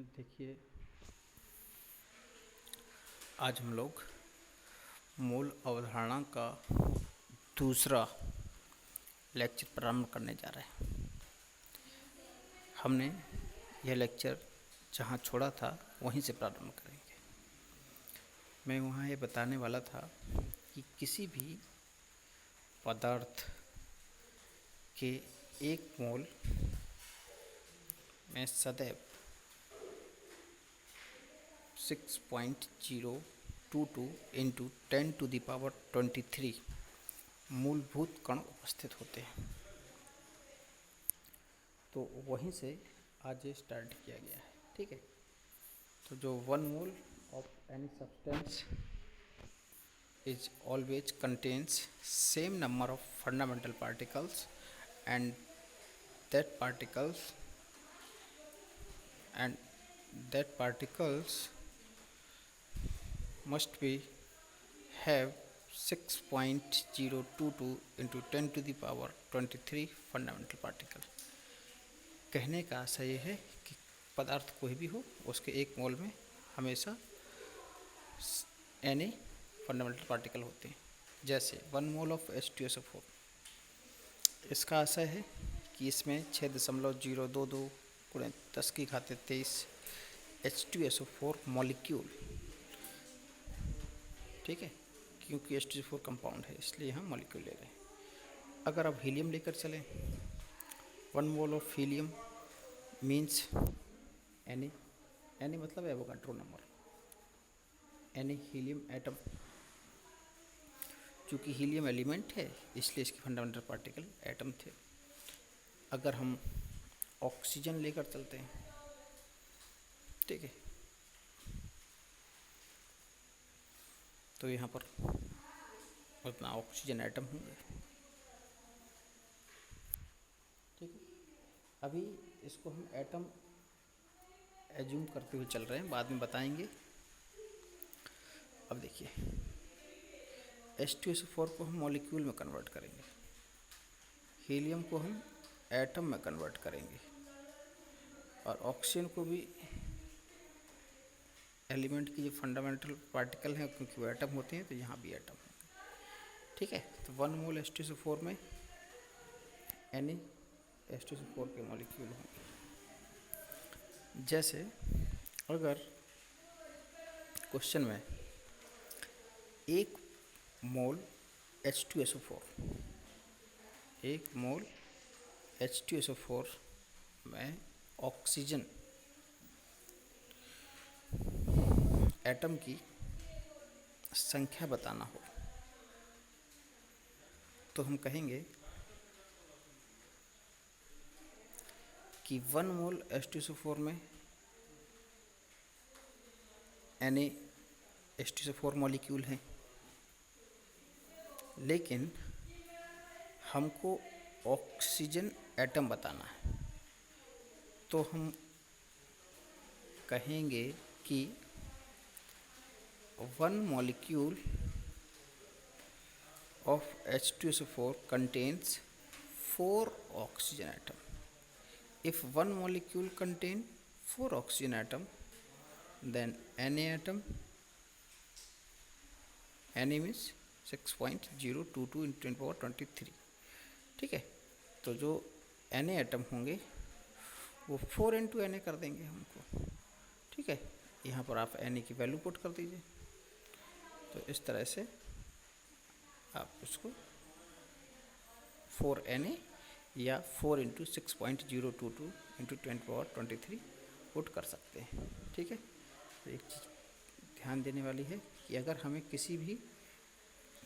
देखिए, आज हम लोग मूल अवधारणा का दूसरा लेक्चर प्रारंभ करने जा रहे हैं। हमने यह लेक्चर जहाँ छोड़ा था वहीं से प्रारंभ करेंगे। मैं वहाँ ये बताने वाला था कि किसी भी पदार्थ के एक मोल में सदैव 6.022 इंटू 10⁻23 मूलभूत कण उपस्थित होते हैं। तो वहीं से आज ये स्टार्ट किया गया है। ठीक है, तो जो 1 mole of any substance is always contains same number of fundamental particles and that particles must be have 6.022 into 10⁻23 fundamental particle। कहने का आशय यह है कि पदार्थ कोई भी हो उसके एक मोल में हमेशा एन फंडामेंटल पार्टिकल होते हैं। जैसे 1 मोल ऑफ H2SO4, इसका आशय है कि इसमें 6.022 × 10⁻23 H2SO4 मॉलिक्यूल, ठीक है, क्योंकि H2SO4 कंपाउंड है इसलिए हम मॉलिक्यूल ले रहे हैं। अगर आप हीलियम लेकर चलें, 1 mole of helium means any मतलब Avogadro number, any helium atom. चूँकि हीलियम एलिमेंट है इसलिए इसके फंडामेंटल पार्टिकल एटम थे। अगर हम ऑक्सीजन लेकर चलते हैं, ठीक है, तो यहाँ पर उतना ऑक्सीजन एटम होंगे। ठीक है, अभी इसको हम एटम एज्यूम करते हुए चल रहे हैं, बाद में बताएंगे। अब देखिए, H2SO4 को हम मॉलिक्यूल में कन्वर्ट करेंगे, हीलियम को हम एटम में कन्वर्ट करेंगे, और ऑक्सीजन को भी एलिमेंट की जो फंडामेंटल पार्टिकल हैं क्योंकि वो एटम होते हैं तो यहाँ भी एटम होंगे। ठीक है, तो 1 मोल H2SO4 में एनी H2SO4 के मॉलिक्यूल होंगे। जैसे अगर क्वेश्चन में 1 मोल H2SO4 में ऑक्सीजन एटम की संख्या बताना हो तो हम कहेंगे कि 1 मोल H2SO4 में एनी H2SO4 मॉलिक्यूल हैं, लेकिन हमको ऑक्सीजन एटम बताना है तो हम कहेंगे कि 1 molecule of H2SO4 contains 4 oxygen atom. If 1 molecule contain 4 oxygen atom, then Na atom, Na means 6.022 into 10⁻23। ठीक है, तो जो Na एटम होंगे वो 4 into Na कर देंगे हमको। ठीक है, यहाँ पर आप Na की वैल्यू पुट कर दीजिए। तो इस तरह से आप उसको 4Na या 4 into 6.022 into 10⁻23 पुट कर सकते हैं। ठीक है, तो एक चीज़ ध्यान देने वाली है कि अगर हमें किसी भी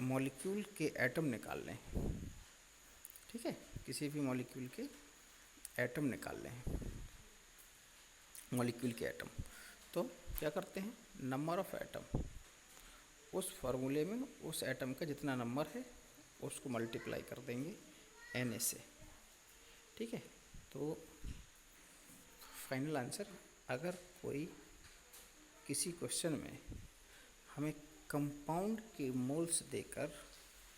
मॉलिक्यूल के एटम निकाल लें, ठीक है, किसी भी मॉलिक्यूल के एटम निकाल लें, मॉलिक्यूल के एटम, तो क्या करते हैं, नंबर ऑफ एटम, उस फार्मूले में उस एटम का जितना नंबर है उसको मल्टीप्लाई कर देंगे Na से। ठीक है, तो फाइनल आंसर, अगर कोई किसी क्वेश्चन में हमें कंपाउंड के मोल्स देकर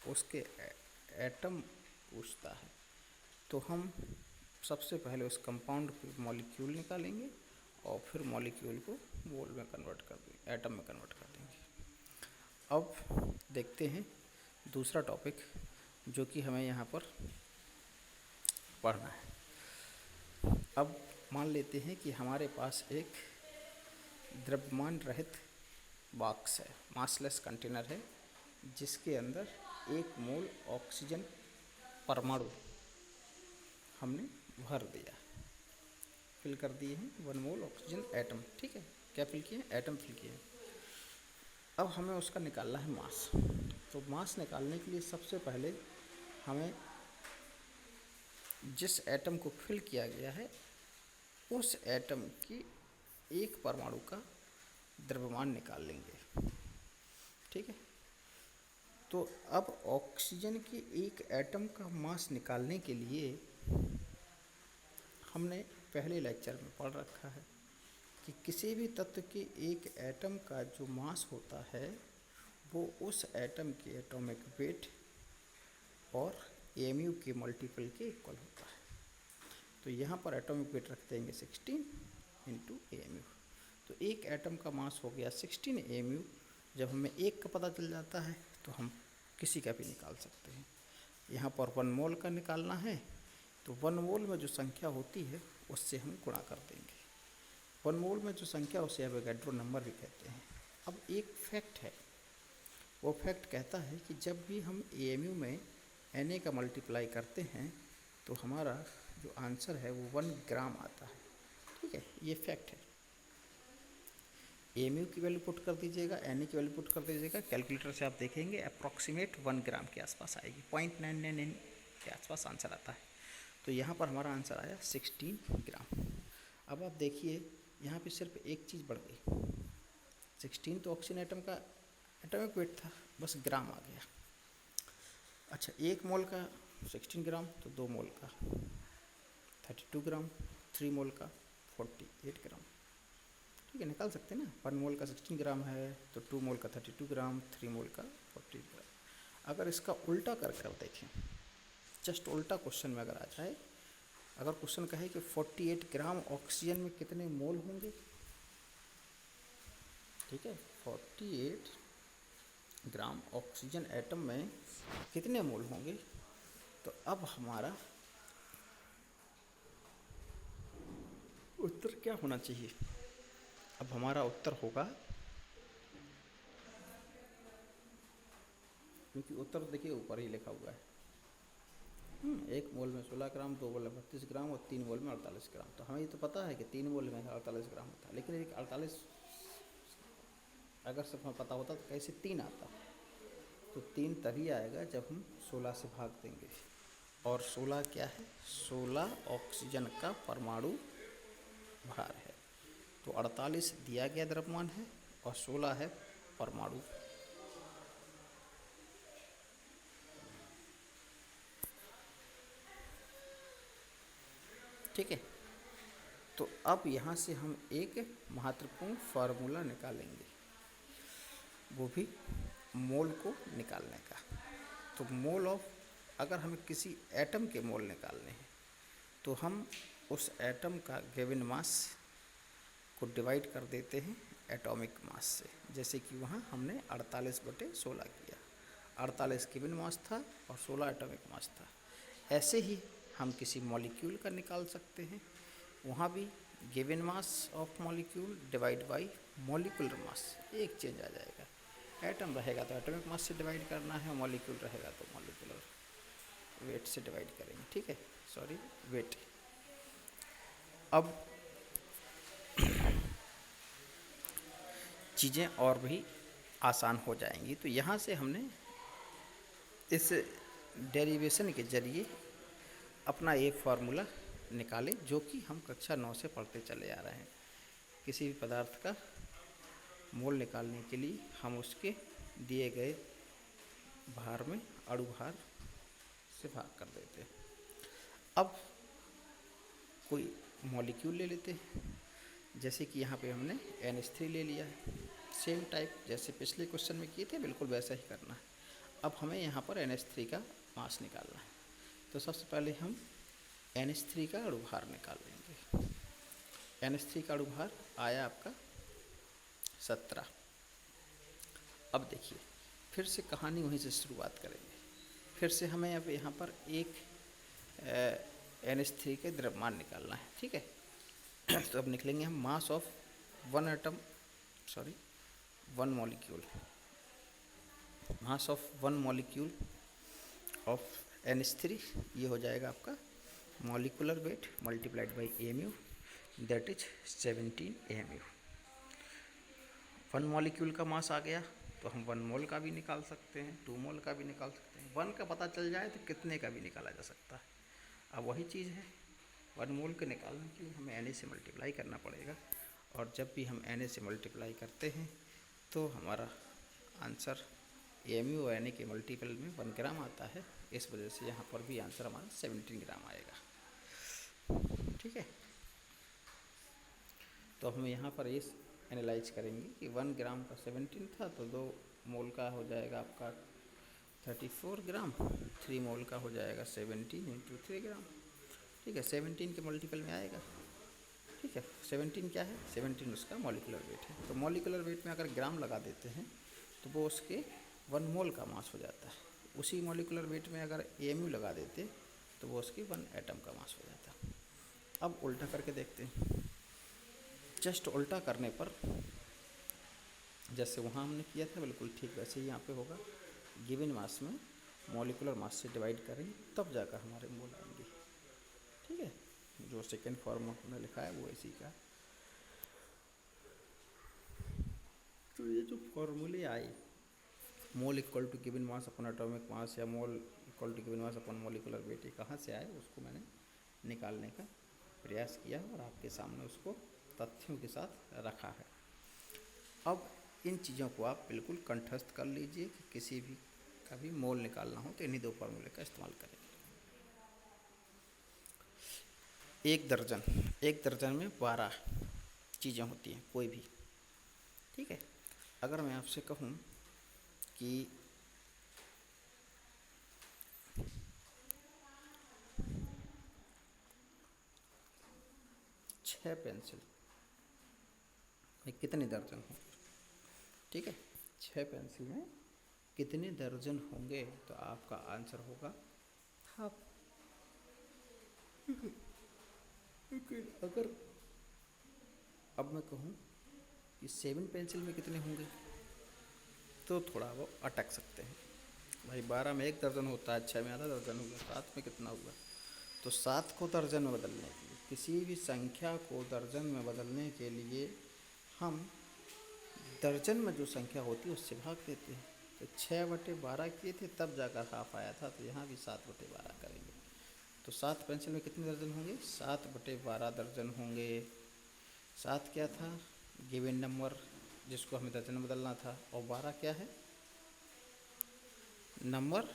उसके एटम पूछता है तो हम सबसे पहले उस कंपाउंड के मॉलिक्यूल निकालेंगे और फिर मॉलिक्यूल को मोल में कन्वर्ट कर देंगे, एटम में कन्वर्ट कर देंगे। अब देखते हैं दूसरा टॉपिक जो कि हमें यहाँ पर पढ़ना है। अब मान लेते हैं कि हमारे पास एक द्रव्यमान रहित बॉक्स है, मासलेस कंटेनर है, जिसके अंदर 1 मोल ऑक्सीजन परमाणु हमने भर दिया, फिल कर दिए हैं 1 मोल ऑक्सीजन एटम। ठीक है, क्या फिल किए हैं? एटम फिल किए हैं। अब हमें उसका निकालना है मास। तो मास निकालने के लिए सबसे पहले हमें जिस एटम को फिल किया गया है उस एटम की एक परमाणु का द्रव्यमान निकाल लेंगे। ठीक है, तो अब ऑक्सीजन के एक एटम का मास निकालने के लिए हमने पहले लेक्चर में पढ़ रखा है कि किसी भी तत्व के एक एटम का जो मास होता है वो उस एटम के एटॉमिक वेट और एमयू के मल्टीपल के इक्वल होता है। तो यहाँ पर एटॉमिक वेट रख देंगे 16 इंटू एमयू। तो एक एटम का मास हो गया 16 एमयू। जब हमें एक का पता चल जाता है तो हम किसी का भी निकाल सकते हैं। यहाँ पर 1 मोल का निकालना है तो 1 मोल में जो संख्या होती है उससे हम गुणा कर देंगे। 1 मोल में जो संख्या उसे एवोगैड्रो नंबर भी कहते हैं। अब एक फैक्ट है, वो फैक्ट कहता है कि जब भी हम एएमयू में Na का मल्टीप्लाई करते हैं तो हमारा जो आंसर है वो 1 ग्राम आता है। ठीक है, ये फैक्ट है। एएमयू की वैल्यू पुट कर दीजिएगा, Na की वैल्यू पुट कर दीजिएगा, कैलकुलेटर से आप देखेंगे अप्रॉक्सीमेट 1 ग्राम के आसपास आएगी, 0.999 के आसपास आंसर आता है। तो यहाँ पर हमारा आंसर आया 16 ग्राम। अब आप देखिए यहाँ पे सिर्फ एक चीज़ बढ़ गई, 16 तो ऑक्सीजन एटम का एटॉमिक वेट था, बस ग्राम आ गया। अच्छा, 1 मोल का 16 ग्राम, तो 2 मोल का 32 ग्राम, 3 मोल का 48 ग्राम। ठीक है, निकाल सकते हैं ना। 1 मोल का 16 ग्राम है तो 2 मोल का 32 ग्राम, 3 मोल का 48 ग्राम। अगर इसका उल्टा कर देखें, जस्ट उल्टा क्वेश्चन में अगर आ जाए, अगर क्वेश्चन कहे कि 48 ग्राम ऑक्सीजन में कितने मोल होंगे, ठीक है, 48 ग्राम ऑक्सीजन एटम में कितने मोल होंगे, तो अब हमारा उत्तर क्या होना चाहिए? अब हमारा उत्तर होगा, क्योंकि उत्तर देखिए ऊपर ही लिखा हुआ है, 1 मोल में 16 ग्राम, 2 मोल में 32 ग्राम और 3 मोल में 48 ग्राम। तो हमें ये तो पता है कि 3 मोल में 48 ग्राम होता है, लेकिन एक 48 अगर सिर्फ हमें पता होता तो कैसे 3 आता? तो 3 तभी आएगा जब हम 16 से भाग देंगे। और 16 क्या है? 16 ऑक्सीजन का परमाणु भार है। तो 48 दिया गया द्रव्यमान है और 16 है परमाणु। ठीक है, तो अब यहाँ से हम एक महत्वपूर्ण फार्मूला निकालेंगे, वो भी मोल को निकालने का। तो मोल ऑफ, अगर हमें किसी एटम के मोल निकालने हैं तो हम उस एटम का गिवन मास को डिवाइड कर देते हैं एटॉमिक मास से। जैसे कि वहाँ हमने 48/16 किया, 48 गिवन मास था और 16 एटॉमिक मास था। ऐसे ही हम किसी मॉलिक्यूल का निकाल सकते हैं, वहाँ भी given mass of molecule divide by molecular mass, एक चेंज आ जाएगा। एटम रहेगा तो एटॉमिक मास से डिवाइड करना है, मॉलिक्यूल रहेगा तो मॉलिक्यूलर वेट से डिवाइड करेंगे। ठीक है, सॉरी वेट। अब चीज़ें और भी आसान हो जाएंगी। तो यहाँ से हमने इस डेरिवेशन के जरिए अपना एक फार्मूला निकाले, जो कि हम कक्षा 9 से पढ़ते चले आ रहे हैं। किसी भी पदार्थ का मोल निकालने के लिए हम उसके दिए गए भार में अणु भार से भाग कर देते हैं। अब कोई मॉलिक्यूल ले लेते हैं, जैसे कि यहाँ पे हमने NH3 ले लिया है। सेम टाइप जैसे पिछले क्वेश्चन में किए थे, बिल्कुल वैसा ही करना है। अब हमें यहाँ पर NH3 का मास निकालना है। तो सबसे पहले हम NH3 का अणु भार निकाल लेंगे। NH3 का अणु भार आया आपका 17। अब देखिए फिर से कहानी वहीं से शुरुआत करेंगे। फिर से हमें अब यहाँ पर एक NH3 के द्रव्यमान निकालना है, ठीक है। तो अब निकलेंगे हम mass of one molecule, mass of one molecule of NH3, ये हो जाएगा आपका molecular weight multiplied by AMU, that is 17 AMU। One molecule का मास आ गया तो हम 1 मोल का भी निकाल सकते हैं, 2 मोल का भी निकाल सकते हैं। 1 का पता चल जाए तो कितने का भी निकाला जा सकता है। अब वही चीज़ है, 1 मोल के निकालने के लिए हमें Na से मल्टीप्लाई करना पड़ेगा, और जब भी हम Na से मल्टीप्लाई करते हैं तो हमारा आंसर AMU और Na के मल्टीपल में 1 ग्राम आता है। इस वजह से यहाँ पर भी आंसर हमारा 17 ग्राम आएगा, ठीक है। तो हम यहाँ पर ये एनालाइज करेंगे कि 1 ग्राम का 17 था, तो 2 मोल का हो जाएगा आपका 34 ग्राम, 3 मोल का हो जाएगा 17 इंटू 3 ग्राम, ठीक है। 17 के मल्टीपल में आएगा, ठीक है। 17 क्या है, 17 उसका मॉलिकुलर वेट है। तो मॉलिकुलर वेट में अगर ग्राम लगा देते हैं तो वो उसके 1 मोल का मास हो जाता है। उसी मॉलिकुलर वेट में अगर AMU लगा देते तो वो उसकी 1 एटम का मास हो जाता। अब उल्टा करके देखते हैं। जस्ट उल्टा करने पर जैसे वहाँ हमने किया था बिल्कुल ठीक वैसे ही यहाँ पे होगा। गिवन मास में मॉलिकुलर मास से डिवाइड करेंगे तब जाकर हमारे मोल आएंगे, ठीक है। जो सेकेंड फॉर्मूला हमने लिखा है वो इसी का। तो ये जो फॉर्मूले आए, mole equal to given mass upon atomic mass या mole equal to given mass upon molecular weight, ये कहाँ से आए उसको मैंने निकालने का प्रयास किया और आपके सामने उसको तथ्यों के साथ रखा है। अब इन चीज़ों को आप बिल्कुल कंठस्थ कर लीजिए कि किसी भी का भी मोल निकालना हो तो इन्हीं 2 फार्मूले का इस्तेमाल करेंगे। एक दर्जन में 12 चीज़ें होती हैं कोई भी, ठीक है। अगर मैं आपसे कहूँ कि छः पेंसिल में कितने दर्जन होंगे, ठीक है। 6 पेंसिल में कितने दर्जन होंगे, तो आपका आंसर होगा हाफ। अगर अब मैं कहूँ कि 7 पेंसिल में कितने होंगे तो थोड़ा वो अटक सकते हैं। भाई 12 में 1 दर्जन होता है, 6 में आधा दर्जन हुआ, 7 में कितना हुआ। तो 7 को दर्जन में बदलने के लिए, किसी भी संख्या को दर्जन में बदलने के लिए हम दर्जन में जो संख्या होती है उससे भाग देते हैं। तो 6/12 किए थे तब जाकर हाफ आया था, तो यहाँ भी 7/12 करेंगे। तो 7 पेंसिल में कितने दर्जन होंगे, 7/12 दर्जन होंगे। 7 क्या था, गिवन नंबर जिसको हमें दर्जन में बदलना था, और 12 क्या है, नंबर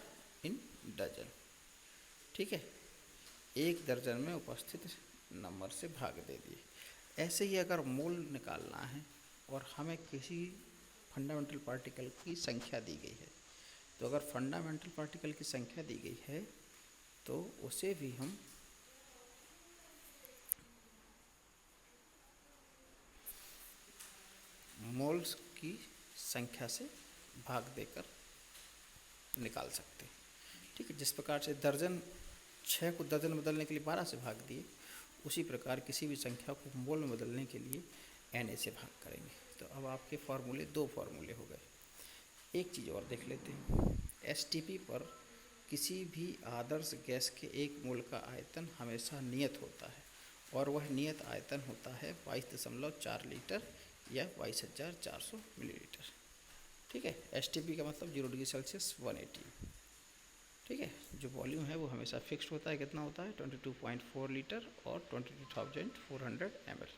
इन डजन, ठीक है। एक दर्जन में उपस्थित नंबर से भाग दे दिए। ऐसे ही अगर मोल निकालना है और हमें किसी फंडामेंटल पार्टिकल की संख्या दी गई है, तो अगर फंडामेंटल पार्टिकल की संख्या दी गई है तो उसे भी हम मोल्स की संख्या से भाग देकर निकाल सकते हैं, ठीक है। जिस प्रकार से दर्जन 6 को दर्जन में बदलने के लिए 12 से भाग दिए, उसी प्रकार किसी भी संख्या को मोल में बदलने के लिए Na से भाग करेंगे। तो अब आपके फार्मूले 2 फार्मूले हो गए। एक चीज़ और देख लेते हैं। STP पर किसी भी आदर्श गैस के 1 मोल का आयतन हमेशा नियत होता है, और वह नियत आयतन होता है 22.4 लीटर या 22,400 मिलीलीटर, ठीक है। STP का मतलब 0 डिग्री सेल्सियस 180, ठीक है। जो वॉल्यूम है वो हमेशा फिक्स्ड होता है, कितना होता है 22.4 लीटर और 22,400 ml।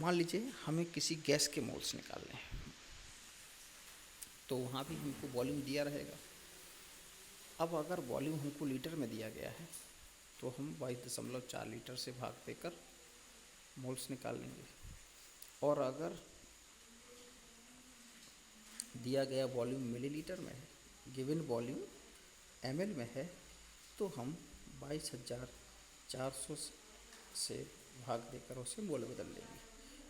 मान लीजिए हमें किसी गैस के मोल्स निकालने हैं, तो वहाँ भी हमको वॉल्यूम दिया रहेगा। अब अगर वॉल्यूम हमको लीटर में दिया गया है तो हम 22.4 लीटर से भाग देकर मोल्स निकाल लेंगे, और अगर दिया गया वॉल्यूम मिलीलीटर में है, गिवन वॉल्यूम ml में है, तो हम 22,400 से भाग देकर उसे मोल बदल लेंगे।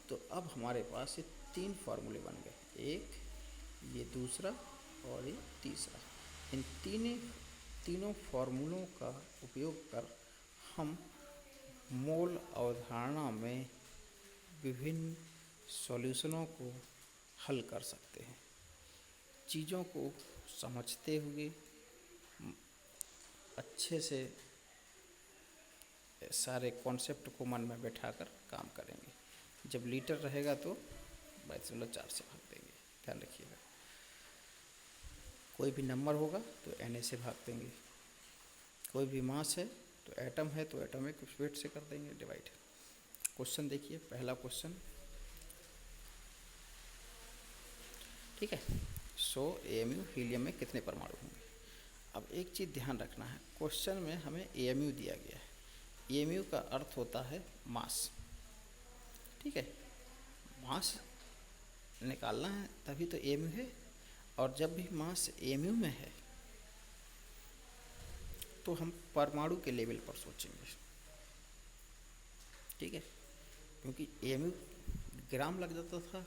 तो अब हमारे पास ये 3 फार्मूले बन गए, एक, ये दूसरा और ये तीसरा। इन तीनों फार्मूलों का उपयोग कर हम मोल अवधारणा में विभिन्न सॉल्यूशनों को हल कर सकते हैं। चीज़ों को समझते हुए अच्छे से सारे कॉन्सेप्ट को मन में बैठाकर काम करेंगे। जब लीटर रहेगा तो 22.4 से भाग देंगे, ध्यान रखिएगा। कोई भी नंबर होगा तो Na से भाग देंगे। कोई भी मास है तो एटम है तो एटॉमिक वेट से कर देंगे डिवाइड। क्वेश्चन देखिए, पहला क्वेश्चन, ठीक है। 100 AMU हीलियम में कितने परमाणु होंगे। अब एक चीज़ ध्यान रखना है, क्वेश्चन में हमें AMU दिया गया है। AMU का अर्थ होता है मास, ठीक है। मास निकालना है तभी तो AMU है, और जब भी मास AMU में है तो हम परमाणु के लेवल पर सोचेंगे, ठीक है। क्योंकि AMU ग्राम लग जाता था,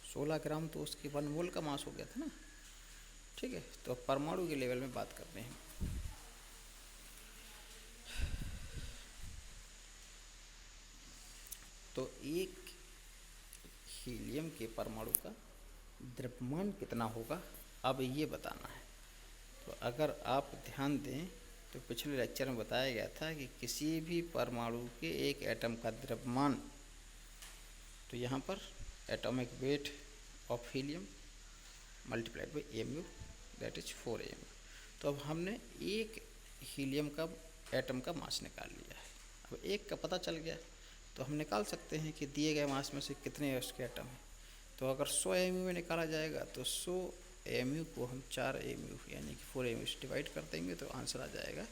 16 ग्राम तो उसके 1 मोल का मास हो गया था ना, ठीक है। तो परमाणु के लेवल में बात करते हैं। तो एक हीलियम के परमाणु का द्रव्यमान कितना होगा, अब ये बताना है। तो अगर आप ध्यान दें तो पिछले लेक्चर में बताया गया था कि किसी भी परमाणु के एक एटम का द्रव्यमान, तो यहाँ पर atomic weight of helium multiplied by AMU, that is 4 AMU। तो अब हमने एक हीलियम का एटम का मास निकाल लिया है। अब एक का पता चल गया तो हम निकाल सकते हैं कि दिए गए मास में से कितने उसके एटम हैं। तो अगर 100 AMU में निकाला जाएगा तो 100 AMU को हम 4 AMU यानी कि 4 AMU से डिवाइड कर देंगे तो आंसर आ जाएगा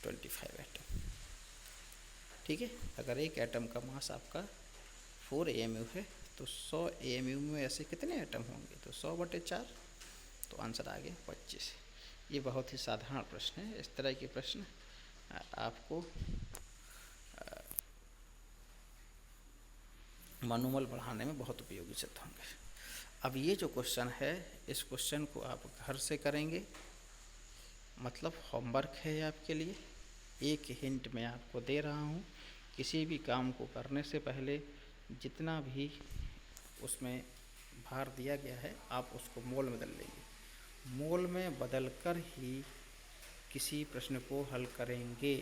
25 एटम, ठीक है। अगर एक एटम का मास आपका 4 AMU है तो 100 AMU में ऐसे कितने एटम होंगे, तो 100/4, तो आंसर आ गया 25। ये बहुत ही साधारण प्रश्न है। इस तरह के प्रश्न आपको मनोबल बढ़ाने में बहुत उपयोगी सिद्ध होंगे। अब ये जो क्वेश्चन है, इस क्वेश्चन को आप घर से करेंगे, मतलब होमवर्क है आपके लिए। एक हिंट मैं आपको दे रहा हूँ, किसी भी काम को करने से पहले जितना भी उसमें भार दिया गया है आप उसको मोल में बदल लेंगे। मोल में बदलकर ही किसी प्रश्न को हल करेंगे।